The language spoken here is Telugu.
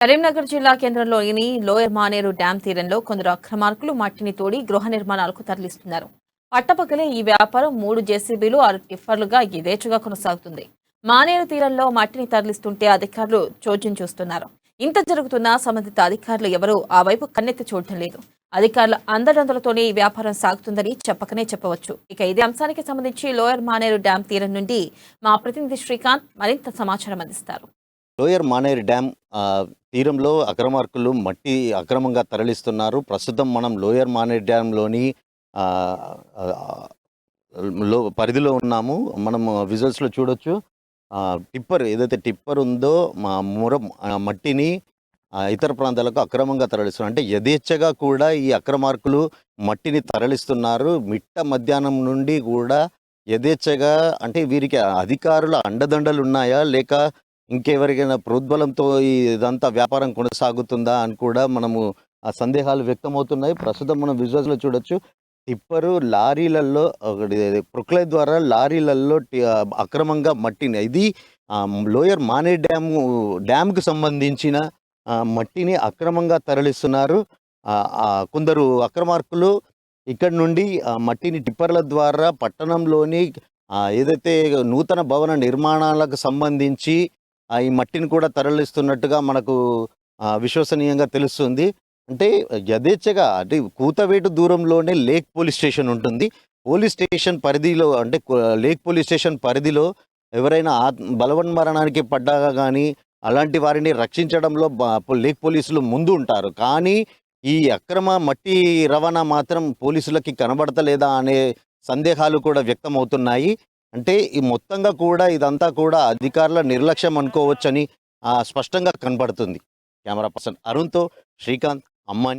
కరీంనగర్ జిల్లా కేంద్రంలోని లోయర్ మానేరు డ్యాం తీరంలో కొందరు అక్రమార్కులు మట్టిని తోడి గృహ నిర్మాణాలకు తరలిస్తున్నారు. పట్టపగలే ఈ వ్యాపారం 3 జేసీబీలు 6 టిప్పర్లుగా యథేచ్ఛగా కొనసాగుతుంది. మానేరు తీరంలో మట్టిని తరలిస్తుంటే అధికారులు చోద్యం చూస్తున్నారు. ఇంత జరుగుతున్నా సంబంధిత అధికారులు ఎవరూ ఆ వైపు కన్నెత్తి చూడటం లేదు. అధికారుల అందడందలతోనే ఈ వ్యాపారం సాగుతుందని చెప్పకనే చెప్పవచ్చు. ఇక ఇదే అంశానికి సంబంధించి లోయర్ మానేరు డ్యాం తీరం నుండి మా ప్రతినిధి శ్రీకాంత్ మరింత సమాచారం అందిస్తారు. లోయర్ మానేరు డ్యాం తీరంలో అక్రమార్కులు మట్టి అక్రమంగా తరలిస్తున్నారు. ప్రస్తుతం మనం లోయర్ మానేరు డ్యాంలోని పరిధిలో ఉన్నాము. మనం విజువల్స్లో చూడొచ్చు. టిప్పర్ ఏదైతే టిప్పర్ ఉందో మట్టిని ఇతర ప్రాంతాలకు అక్రమంగా తరలిస్తున్నారు. అంటే యథేచ్ఛగా కూడా ఈ అక్రమార్కులు మట్టిని తరలిస్తున్నారు. మిట్ట మధ్యాహ్నం నుండి కూడా యథేచ్ఛగా, అంటే వీరికి అధికారుల అండదండలు ఉన్నాయా లేక ఇంకెవరికైనా ప్రోద్బలంతో ఇదంతా వ్యాపారం కొనసాగుతుందా అని కూడా మనము ఆ సందేహాలు వ్యక్తమవుతున్నాయి. ప్రస్తుతం మనం విజువల్స్లో చూడొచ్చు. టిప్పరు లారీలలో ప్రొక్లై ద్వారా లారీలలో అక్రమంగా మట్టిని, ఇది లోయర్ మానే డ్యామ్కు సంబంధించిన మట్టిని అక్రమంగా తరలిస్తున్నారు. కొందరు అక్రమార్కులు ఇక్కడ నుండి మట్టిని టిప్పర్ల ద్వారా పట్టణంలోని ఏదైతే నూతన భవన నిర్మాణాలకు సంబంధించి ఈ మట్టిని కూడా తరలిస్తున్నట్టుగా మనకు విశ్వసనీయంగా తెలుస్తుంది. అంటే యథేచ్ఛగా, అంటే కూతవేటు దూరంలోనే లేక్ పోలీస్ స్టేషన్ ఉంటుంది. పోలీస్ స్టేషన్ పరిధిలో, అంటే లేక్ పోలీస్ స్టేషన్ పరిధిలో ఎవరైనా బలవన్మరణానికి పడ్డాగా కానీ అలాంటి వారిని రక్షించడంలో లేక్ పోలీసులు ముందు ఉంటారు. కానీ ఈ అక్రమ మట్టి రవాణా మాత్రం పోలీసులకి కనబడతలేదా అనే సందేహాలు కూడా వ్యక్తమవుతున్నాయి. అంటే ఈ మొత్తంగా కూడా ఇదంతా కూడా అధికారుల నిర్లక్ష్యం అనుకోవచ్చని స్పష్టంగా కనబడుతుంది. కెమెరా పర్సన్ అరుణ్తో శ్రీకాంత్, అమ్మాని.